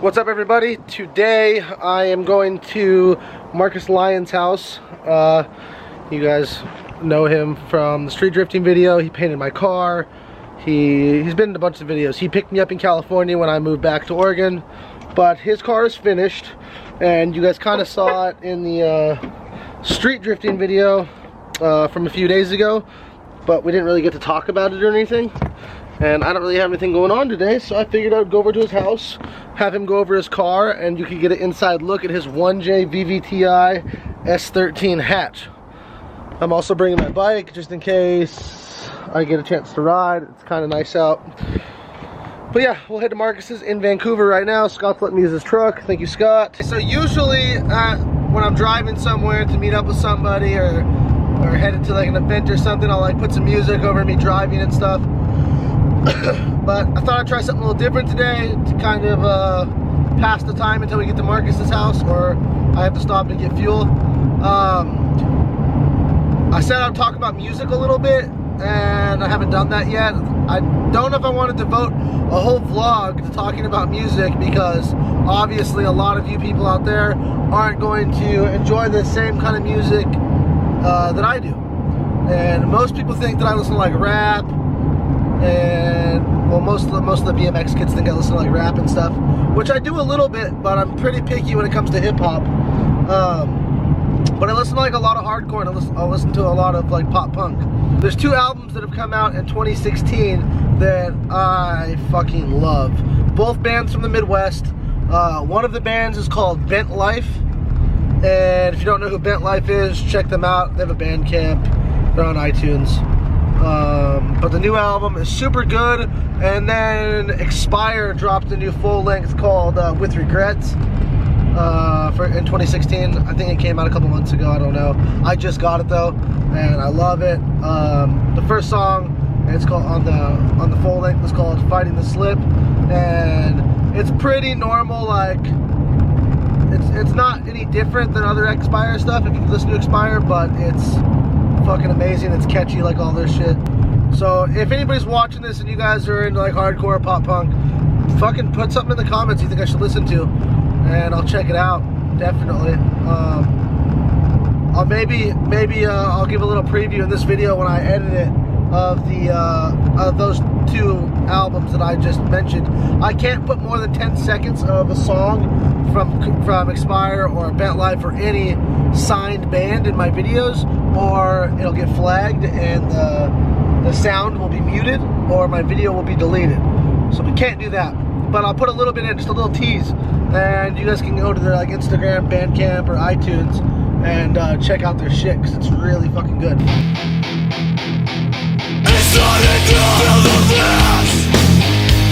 What's up, everybody? Today I am going to Marcus Lyon's house. You guys know him from the street drifting video. He painted my car. He's been in a bunch of videos. He picked me up in California when I moved back to Oregon, but his car is finished, and you guys kind of saw it in the street drifting video from a few days ago, but we didn't really get to talk about it or anything. And I don't really have anything going on today, so I figured I'd go over to his house, have him go over his car, and you could get an inside look at his 1J Vvti S13 hatch. I'm also bringing my bike just in case I get a chance to ride. It's kind of nice out. But yeah, we'll head to Marcus's in Vancouver right now. Scott's letting me use his truck. Thank you, Scott. So usually when I'm driving somewhere to meet up with somebody or headed to like an event or something, I'll like put some music over me driving and stuff. But I thought I'd try something a little different today to kind of pass the time until we get to Marcus's house, or I have to stop and get fuel. I said I'd talk about music a little bit, and I haven't done that yet. I don't know if I want to devote a whole vlog to talking about music, because obviously a lot of you people out there aren't going to enjoy the same kind of music that I do. And most people think that I listen to like rap, and well, most of the BMX kids think I listen to like rap and stuff, which I do a little bit, but I'm pretty picky when it comes to hip hop. But I listen to like a lot of hardcore, and I'll listen to a lot of like pop punk. There's two albums that have come out in 2016 that I fucking love. Both bands from the Midwest. One of the bands is called Bent Life, and if you don't know who Bent Life is, check them out. They have a Bandcamp. They're on iTunes. But the new album is super good. And then Expire dropped a new full length called With Regrets in 2016. I think it came out a couple months ago. I don't know. I just got it though, and I love it. The first song, it's called on the full length, is called Fighting the Slip, and it's pretty normal. Like it's not any different than other Expire stuff if you listen to Expire, but it's fucking amazing. It's catchy like all their shit. So if anybody's watching this and you guys are into like hardcore pop punk, fucking put something in the comments you think I should listen to, and I'll check it out. Definitely. I'll maybe I'll give a little preview in this video when I edit it of those two albums that I just mentioned. I can't put more than 10 seconds of a song from Expire or Bent Life or any signed band in my videos, or it'll get flagged and the sound will be muted, or my video will be deleted. So we can't do that. But I'll put a little bit in, just a little tease, and you guys can go to their like Instagram, Bandcamp, or iTunes and check out their shit, because it's really fucking good.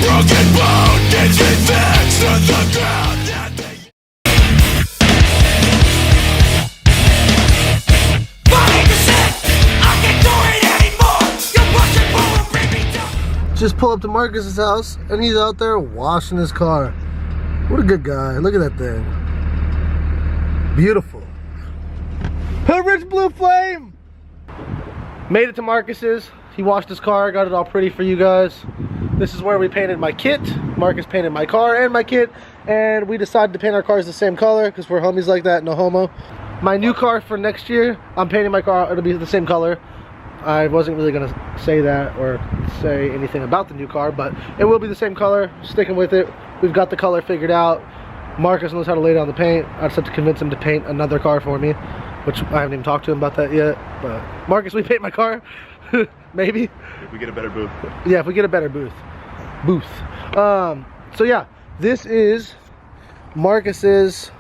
Broken bone gets fixed to the ground. Just pull up to Marcus's house, and he's out there washing his car. What a good guy. Look at that thing. Beautiful. Hood Rich Blue Flame! Made it to Marcus's. He washed his car, got it all pretty for you guys. This is where we painted my kit. Marcus painted my car and my kit, and we decided to paint our cars the same color because we're homies like that, no homo. My new car for next year, I'm painting my car, it'll be the same color. I wasn't really gonna say that or say anything about the new car, but it will be the same color. Sticking with it. We've got the color figured out. Marcus knows how to lay down the paint. I just have to convince him to paint another car for me, which I haven't even talked to him about that yet. But Marcus, we paint my car? Maybe. If we get a better booth. Yeah, if we get a better booth. So yeah, this is Marcus's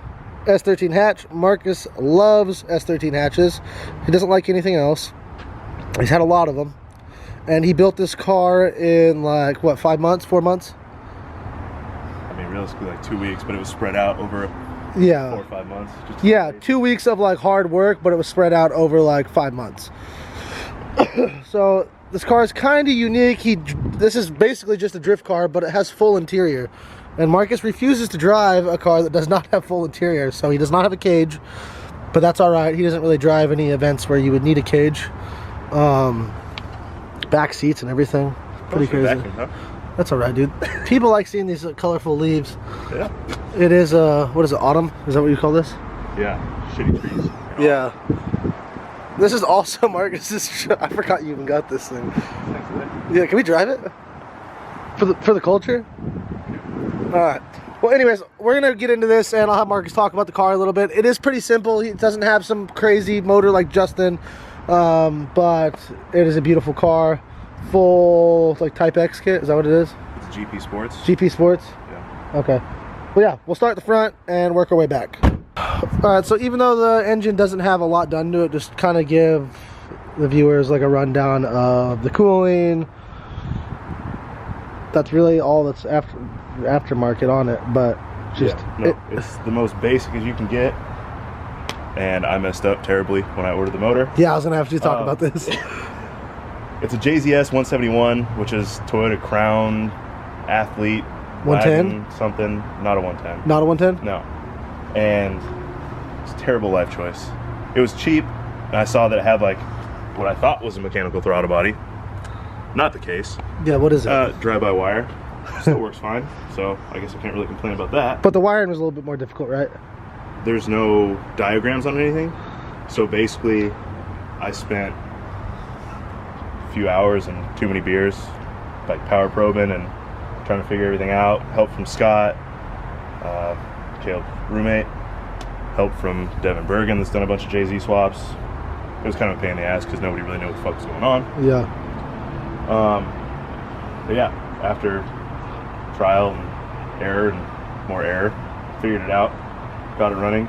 S13 hatch. Marcus loves S13 hatches. He doesn't like anything else. He's had a lot of them, and he built this car in like what, 5 months, 4 months? I mean, realistically like 2 weeks, but it was spread out over 4 or 5 months. Just yeah, 2 weeks of like hard work, but it was spread out over like 5 months. So this car is kind of unique. This is basically just a drift car, but it has full interior, and Marcus refuses to drive a car that does not have full interior, so he does not have a cage, but that's all right. He doesn't really drive any events where you would need a cage. Back seats and everything. Pretty crazy. Vacuum, huh? That's all right, dude. People like seeing these colorful leaves. Yeah. It is, what is it, autumn? Is that what you call this? Yeah, shitty trees. Yeah. This is also Marcus's. I forgot you even got this thing. Yeah, can we drive it? For the culture? Alright. Well, anyways, we're going to get into this, and I'll have Marcus talk about the car a little bit. It is pretty simple. It doesn't have some crazy motor like Justin, but it is a beautiful car. Full, like, Type X kit. Is that what it is? It's GP Sports. GP Sports? Yeah. Okay. Well, yeah, we'll start at the front and work our way back. Alright, so even though the engine doesn't have a lot done to it, just kind of give the viewers like a rundown of the cooling. That's really all that's aftermarket on it, but just it's the most basic as you can get. And I messed up terribly when I ordered the motor. Yeah, I was gonna have to talk about this. It's a JZS 171, which is Toyota Crown Athlete 110 something, not a 110. Not a 110? No. And it's a terrible life choice. It was cheap, and I saw that it had like what I thought was a mechanical throttle body. Not the case. Yeah, what is it? Drive-by-wire. Still works fine, so I guess I can't really complain about that. But the wiring was a little bit more difficult, right? There's no diagrams on anything, so basically I spent a few hours and too many beers, like power probing and trying to figure everything out. Help from Scott, Caleb's roommate, help from Devin Bergen that's done a bunch of JZ swaps. It was kind of a pain in the ass because nobody really knew what the fuck was going on. Yeah. But yeah, after trial and error and more error, figured it out, got it running.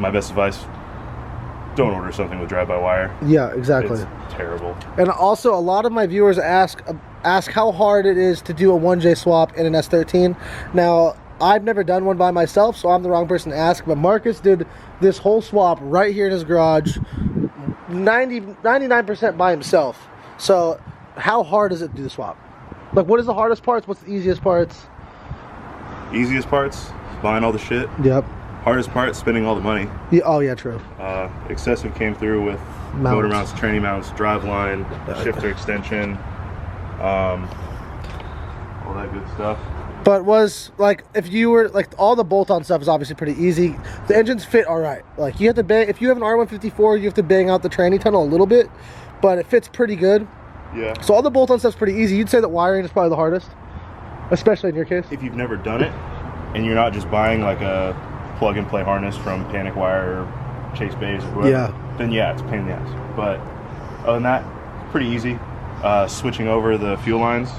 My best advice, don't order something with drive-by-wire. Yeah, exactly. It's terrible. And also, a lot of my viewers ask how hard it is to do a 1J swap in an S13. Now, I've never done one by myself, so I'm the wrong person to ask, but Marcus did this whole swap right here in his garage, 99% by himself. So, how hard is it to do the swap? Like, what is the hardest parts? What's the easiest parts? Easiest parts, buying all the shit. Yep. Hardest part, spending all the money. Yeah, oh, yeah, true. Excessive came through with motor mounts, tranny mounts, driveline, shifter extension, all that good stuff. But was, like, if you were, like, all the bolt-on stuff is obviously pretty easy. The engines fit all right. Like, you have to bang, if you have an R154, you have to bang out the tranny tunnel a little bit, but it fits pretty good. Yeah. So all the bolt-on stuff's pretty easy. You'd say that wiring is probably the hardest, especially in your case? If you've never done it, and you're not just buying, like, a plug-and-play harness from Panic Wire or Chase Bays or whoever, then yeah, it's a pain in the ass. But other than that, pretty easy. Switching over the fuel lines,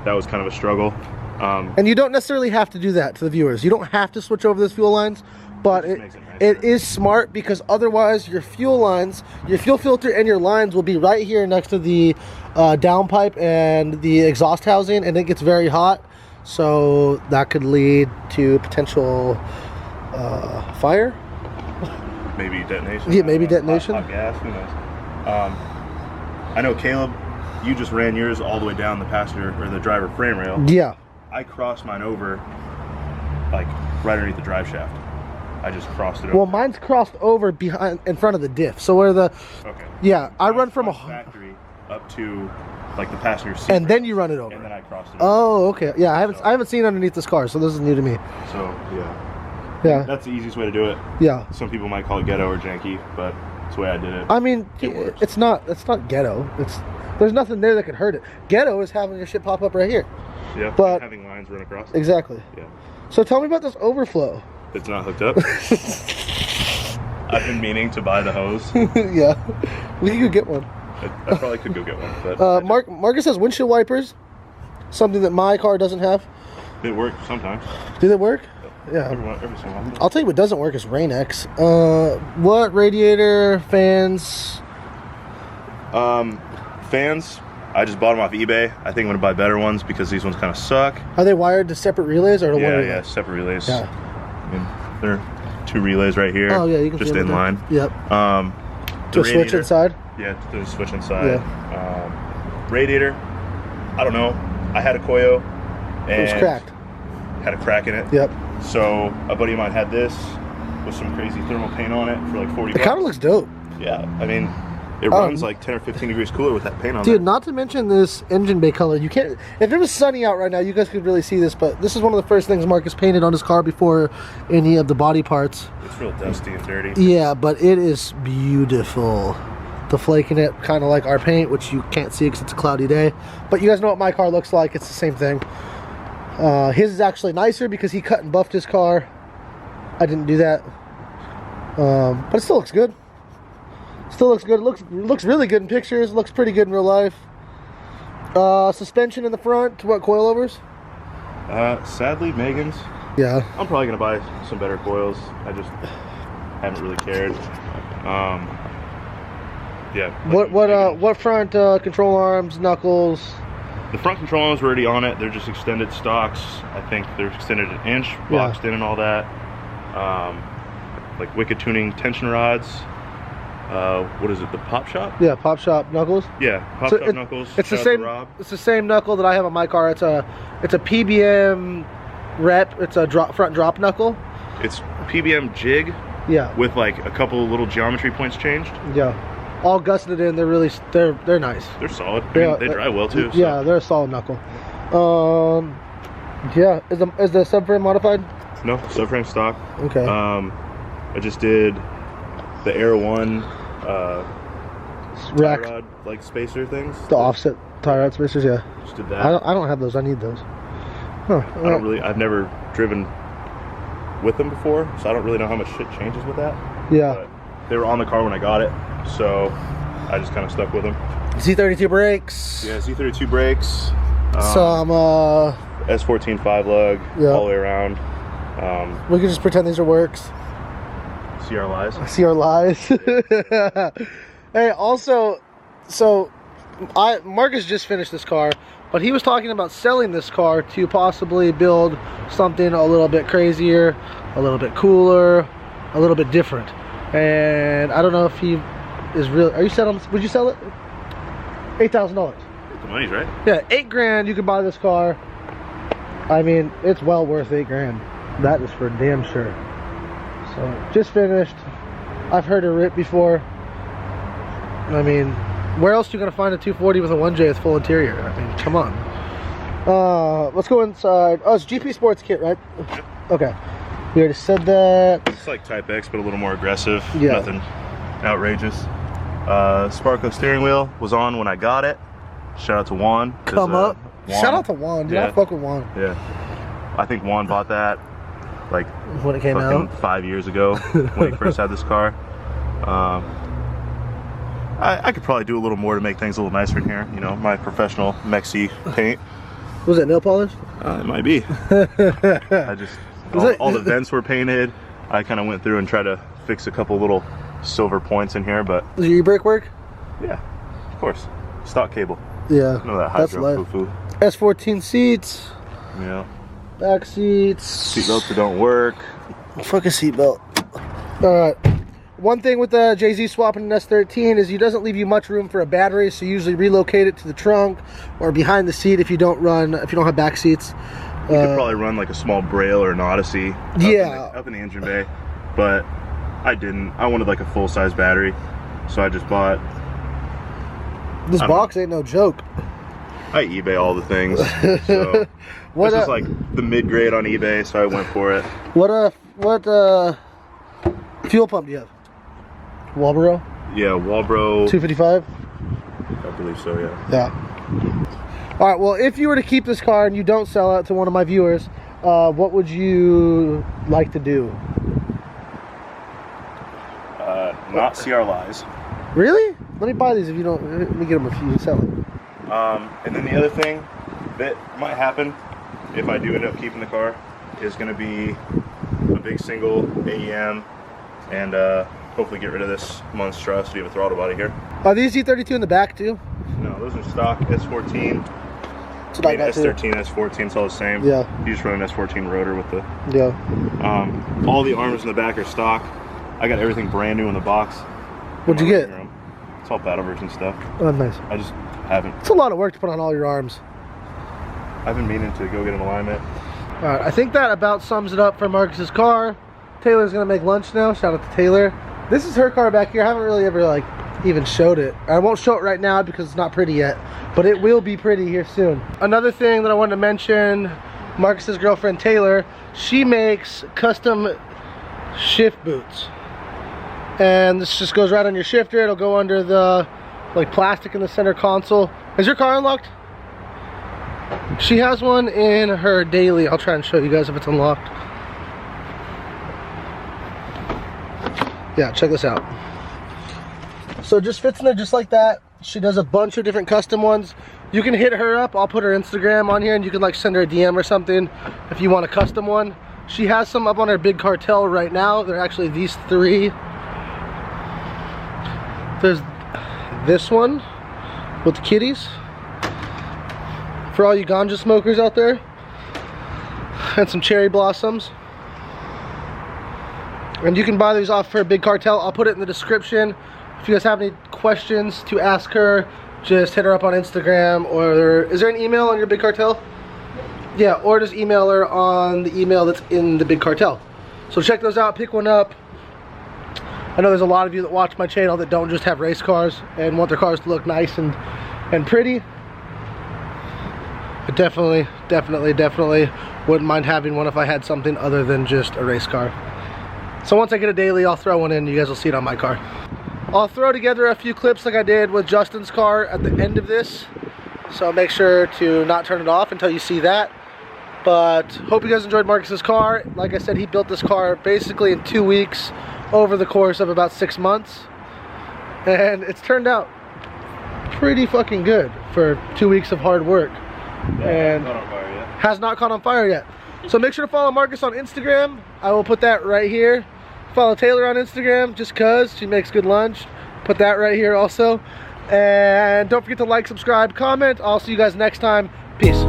that was kind of a struggle. And you don't necessarily have to do that to the viewers. You don't have to switch over those fuel lines, but it is smart because otherwise your fuel lines, your fuel filter and your lines will be right here next to the downpipe and the exhaust housing, and it gets very hot. So that could lead to potential fire. Maybe detonation. Yeah, maybe detonation. Hot gas, who knows? I know, Caleb, you just ran yours all the way down the passenger or the driver frame rail. Yeah. I crossed mine over, like, right underneath the drive shaft. I just crossed it over. Well, mine's crossed over behind, in front of the diff. So where the... Okay. Yeah, I run from a... factory up to, like, the passenger seat. And then you run it over. And then I crossed it over. Oh, okay. Yeah, I haven't seen underneath this car, so this is new to me. So, yeah. Yeah. That's the easiest way to do it. Yeah. Some people might call it ghetto or janky, but that's the way I did it. I mean, it's not ghetto. There's nothing there that could hurt it. Ghetto is having your shit pop up right here. Yeah, but having lines run across. Exactly. Yeah. So tell me about this overflow. It's not hooked up. I've been meaning to buy the hose. Yeah. We could go get one. I probably could go get one. But Marcus has windshield wipers, something that my car doesn't have. It works sometimes. Do they work? Yeah. Every so often. I'll tell you what doesn't work is Rain-X. What radiator fans? Fans, I just bought them off eBay. I think I'm gonna buy better ones because these ones kind of suck. Are they wired to separate relays or one relay? Yeah, separate relays. Yeah. I mean, there are 2 relays right here. Oh yeah, you can just see in line. Yep. To switch inside. Yeah, to switch inside. Yeah. Radiator, I don't know. I had a Koyo and it was cracked. Had a crack in it. Yep. So a buddy of mine had this with some crazy thermal paint on it for like $40. It kind of looks dope. Yeah, I mean, It runs like 10 or 15 degrees cooler with that paint on. Dude, there. not to mention this engine bay color. You can't. If it was sunny out right now, you guys could really see this. But this is one of the first things Marcus painted on his car before any of the body parts. It's real dusty and dirty. Yeah, but it is beautiful. The flake in it, kind of like our paint, which you can't see because it's a cloudy day. But you guys know what my car looks like. It's the same thing. His is actually nicer because he cut and buffed his car. I didn't do that. But it still looks good. Still looks good. It looks really good in pictures. Looks pretty good in real life. Suspension in the front. What, coilovers? Sadly, Megan's. Yeah. I'm probably gonna buy some better coils. I just haven't really cared. Yeah. What front control arms, knuckles? The front control arms were already on it. They're just extended stocks. I think they're extended an inch, boxed in and all that. Like Wicked Tuning tension rods. What is it? The Pop Shop? Yeah, Pop Shop knuckles. Yeah, Pop Shop knuckles. It's the same. It's the same knuckle that I have on my car. It's a PBM rep. It's a front drop knuckle. It's PBM jig. Yeah. With like a couple of little geometry points changed. Yeah. All gusseted in. They're nice. They're solid. I mean, they dry well too. So. Yeah, they're a solid knuckle. Yeah. Is the subframe modified? No, subframe stock. Okay. I just did the Air One rack tie rod like spacer things. The offset tie rod spacers, yeah. Just did that. I don't have those. I need those. Huh. I've never driven with them before, so I don't really know how much shit changes with that. Yeah. But they were on the car when I got it, so I just kind of stuck with them. Z32 brakes. Yeah, Z32 brakes. Some S14 5-lug all the way around. We can just pretend these are works. See our lies. See our lies. Hey, also, so Marcus just finished this car, but he was talking about selling this car to possibly build something a little bit crazier, a little bit cooler, a little bit different. And I don't know if he is really. Are you set on? Would you sell it? $8,000. The money's right. Yeah, $8 grand. You can buy this car. I mean, it's well worth $8 grand. That is for damn sure. So just finished. I've heard it rip before. I mean, where else are you gonna find a 240 with a 1J with full interior? I mean, come on. Let's go inside. Oh, it's GP Sports kit, right? Yep. Okay. We already said that. It's like Type X, but a little more aggressive. Yeah. Nothing outrageous. Sparko steering wheel was on when I got it. Shout out to Juan. Come up. Juan, shout out to Juan. Dude, I fuck with Juan. Yeah. I think Juan bought that like when it came out 5 years ago when he first had this car. I could probably do a little more to make things a little nicer in here. You know, my professional Mexi paint. Was it nail polish? It might be. I just all the vents were painted. I kind of went through and tried to fix a couple little silver points in here, but does your e-brake work? Yeah, of course. Stock cable. Yeah, none of that hydro foo-foo. S14 seats. Yeah. Back seats. Seatbelts that don't work. Fuck a seatbelt. Alright. One thing with the JZ swapping an S13 is he doesn't leave you much room for a battery, so you usually relocate it to the trunk or behind the seat if you don't have back seats. You could probably run like a small Braille or an Odyssey up in the engine bay, but I didn't. I wanted like a full-size battery, so I just bought. This box ain't no joke. I eBay all the things, so this is like the mid-grade on eBay, so I went for it. What fuel pump do you have? Walbro? Yeah, Walbro 255? I believe so, yeah. Yeah. Alright, well, if you were to keep this car and you don't sell it to one of my viewers, what would you like to do? Not see our lies. Really? Let me buy these if you don't. Let me get them if you sell it. And then the other thing that might happen if I do end up keeping the car is going to be a big single AEM and hopefully get rid of this monstrosity of a throttle body here. Are these Z32 in the back too? No, those are stock S14. That's what I got S13, too. S14, it's all the same. Yeah. You just run an S14 rotor with the... Yeah. All the arms in the back are stock. I got everything brand new in the box. What'd you get? It's all battle version stuff. Oh, nice. I just haven't. It's a lot of work to put on all your arms. I've been meaning to go get an alignment. Alright, I think that about sums it up for Marcus's car. Taylor's gonna make lunch now. Shout out to Taylor. This is her car back here. I haven't really ever like even showed it. I won't show it right now because it's not pretty yet, but it will be pretty here soon. Another thing that I wanted to mention, Marcus's girlfriend Taylor, she makes custom shift boots. And this just goes right on your shifter. It'll go under the like plastic in the center console. Is your car unlocked? She has one in her daily. I'll try and show you guys if it's unlocked. Yeah, check this out. So it just fits in there just like that. She does a bunch of different custom ones. You can hit her up. I'll put her Instagram on here and you can like send her a DM or something if you want a custom one. She has some up on her big cartel right now. They're actually these three. There's this one with the kitties for all you ganja smokers out there, and some cherry blossoms. And you can buy these off her big cartel. I'll put it in the description. If you guys have any questions to ask her, just hit her up on Instagram, or is there an email on your big cartel? Yeah, or just email her on the email that's in the big cartel. So check those out, pick one up. I know there's a lot of you that watch my channel that don't just have race cars and want their cars to look nice and pretty. I definitely wouldn't mind having one if I had something other than just a race car. So once I get a daily, I'll throw one in. You guys will see it on my car. I'll throw together a few clips like I did with Justin's car at the end of this. So make sure to not turn it off until you see that. But hope you guys enjoyed Marcus's car. Like I said, he built this car basically in 2 weeks over the course of about 6 months. And it's turned out pretty fucking good for 2 weeks of hard work. And has not caught on fire yet. So make sure to follow Marcus on Instagram. I will put that right here. Follow Taylor on Instagram just cause she makes good lunch. Put that right here also. And don't forget to like, subscribe, comment. I'll see you guys next time. Peace.